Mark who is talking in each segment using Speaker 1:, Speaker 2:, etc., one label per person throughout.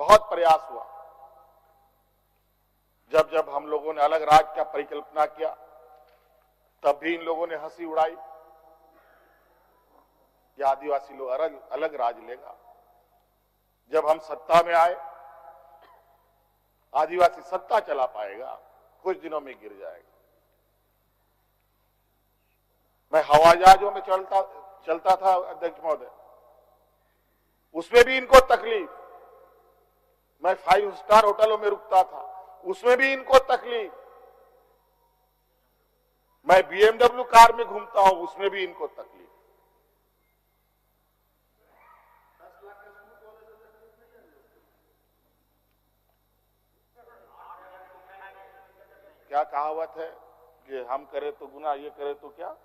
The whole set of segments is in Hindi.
Speaker 1: बहुत प्रयास हुआ। जब जब हम लोगों ने अलग राज्य का परिकल्पना किया तब भी इन लोगों ने हंसी उड़ाई कि आदिवासी लोग अलग राज्य लेगा। जब हम सत्ता में आए, आदिवासी सत्ता चला पाएगा, कुछ दिनों में गिर जाएगा। मैं हवाई जहाजों में चलता था अध्यक्ष महोदय, उसमें भी इनको तकलीफ। मैं 5 स्टार होटलों में रुकता था, उसमें भी इनको तकलीफ। मैं BMW कार में घूमता हूं, उसमें भी इनको तकलीफ। क्या कहावत है कि हम करें तो गुनाह, ये करे तो क्या,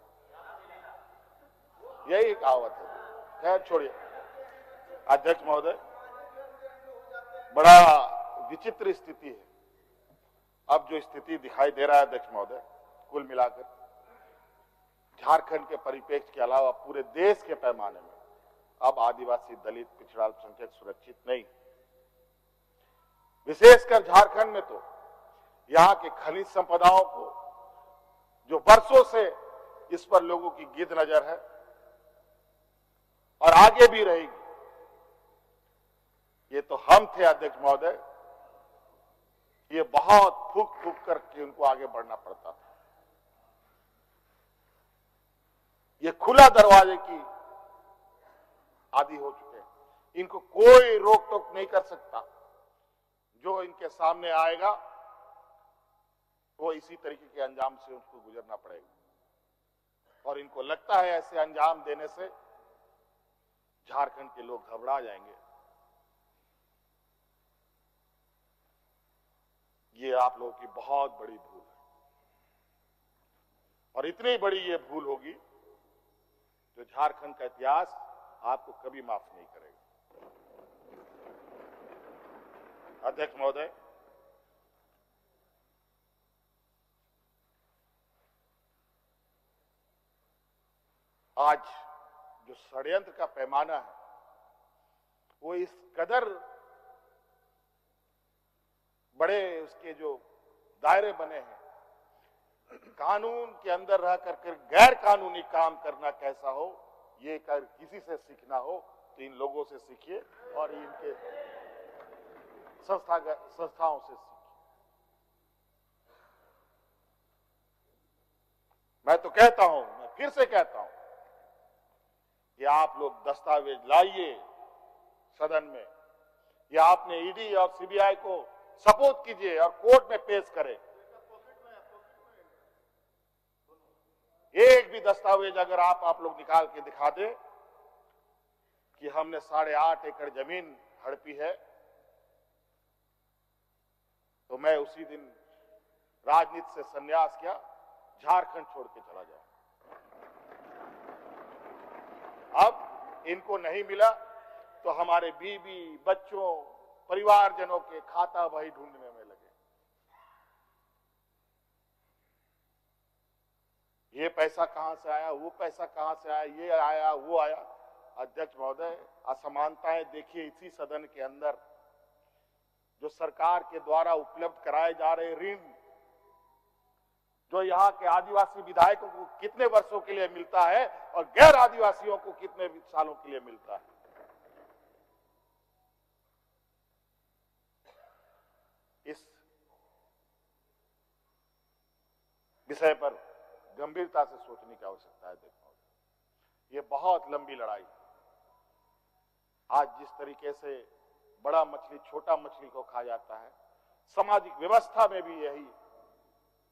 Speaker 1: यही कहावत है। खैर छोड़िए अध्यक्ष महोदय, बड़ा विचित्र स्थिति है। अब जो स्थिति दिखाई दे रहा है अध्यक्ष महोदय, कुल मिलाकर झारखंड के परिप्रेक्ष्य के अलावा पूरे देश के पैमाने में अब आदिवासी, दलित, पिछड़ा अल्पसंख्यक सुरक्षित नहीं। विशेषकर झारखंड में तो यहां के खनिज संपदाओं को, जो वर्षों से इस पर लोगों की गिद्ध नजर है और आगे भी रहेगी। ये तो हम थे अध्यक्ष महोदय, ये बहुत फूक फूक करके उनको आगे बढ़ना पड़ता था। ये खुला दरवाजे की आदी हो चुके हैं, इनको कोई रोक टोक नहीं कर सकता। जो इनके सामने आएगा वो इसी तरीके के अंजाम से उसको गुजरना पड़ेगा। और इनको लगता है ऐसे अंजाम देने से झारखंड के लोग घबरा जाएंगे। ये आप लोगों की बहुत बड़ी भूल है, और इतनी बड़ी ये भूल होगी जो झारखंड का इतिहास आपको कभी माफ नहीं करेगा। अध्यक्ष महोदय, आज जो षड्यंत्र का पैमाना है वो इस कदर बड़े उसके जो दायरे बने हैं, कानून के अंदर रह करके गैर कानूनी काम करना कैसा हो, ये किसी से सीखना हो तो इन लोगों से सीखिए और इनके संस्थाओं से सीखिए। मैं तो कहता हूं, मैं फिर से कहता हूं कि आप लोग दस्तावेज लाइए सदन में, या आपने ईडी और सीबीआई को सपोर्ट कीजिए और कोर्ट में पेश करें। एक भी दस्तावेज अगर आप लोग निकाल के दिखा दें कि हमने 8.5 एकड़ जमीन हड़पी है, तो मैं उसी दिन राजनीति से संन्यास किया, झारखंड छोड़ के चला जाऊं। अब इनको नहीं मिला तो हमारे बीवी, बच्चों, परिवारजनों के खाता बही ढूंढने में लगे। ये पैसा कहां से आया, वो पैसा कहां से आया, ये आया, वो आया। अध्यक्ष महोदय, असमानताएं देखिए इसी सदन के अंदर। जो सरकार के द्वारा उपलब्ध कराए जा रहे ऋण, जो यहाँ के आदिवासी विधायकों को कितने वर्षों के लिए मिलता है और गैर आदिवासियों को कितने सालों के लिए मिलता है। इस विषय पर गंभीरता से सोचने की आवश्यकता है। देखो, ये बहुत लंबी लड़ाई है। आज जिस तरीके से बड़ा मछली छोटा मछली को खा जाता है, सामाजिक व्यवस्था में भी यही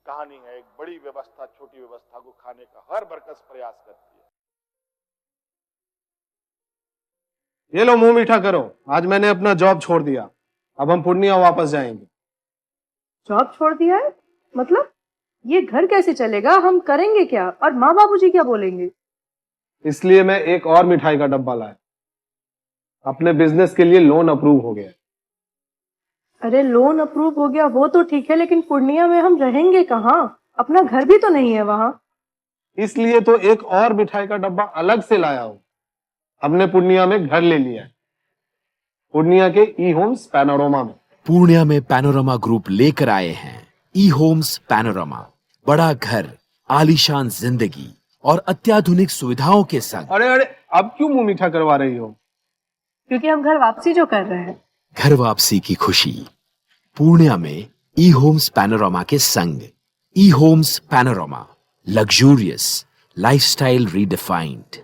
Speaker 1: कहानी है। एक बड़ी व्यवस्था छोटी व्यवस्था को खाने का हर बरकस प्रयास करती है।
Speaker 2: ये लो मुंह मीठा करो, आज मैंने अपना जॉब छोड़ दिया, अब हम पूर्णिया वापस जाएंगे।
Speaker 3: जॉब छोड़ दिया है? मतलब ये घर कैसे चलेगा, हम करेंगे क्या, और माँ बाबूजी क्या बोलेंगे?
Speaker 2: इसलिए मैं एक और मिठाई का डब्बा लाया। अपने बिजनेस के लिए लोन अप्रूव हो गया।
Speaker 3: अरे लोन अप्रूव हो गया वो तो ठीक है, लेकिन पूर्णिया में हम रहेंगे कहाँ? अपना घर भी तो नहीं है वहां।
Speaker 2: इसलिए तो एक और मिठाई का डब्बा अलग से लाया हूं। हमने पूर्णिया में घर ले लिया है। पूर्णिया के ई होम्स पैनोरमा में।
Speaker 4: पूर्णिया में पैनोरमा ग्रुप लेकर आए हैं ई होम्स पैनोरमा। बड़ा घर, आलीशान जिंदगी और अत्याधुनिक सुविधाओं के संग।
Speaker 2: अरे अरे, अब क्यों मुंह मीठा करवा रही हो?
Speaker 3: क्योंकि हम घर वापसी जो कर रहे हैं।
Speaker 4: घर वापसी की खुशी पूर्णिया में ई होम्स पैनोरमा के संग। ई Homes Panorama, luxurious lifestyle redefined.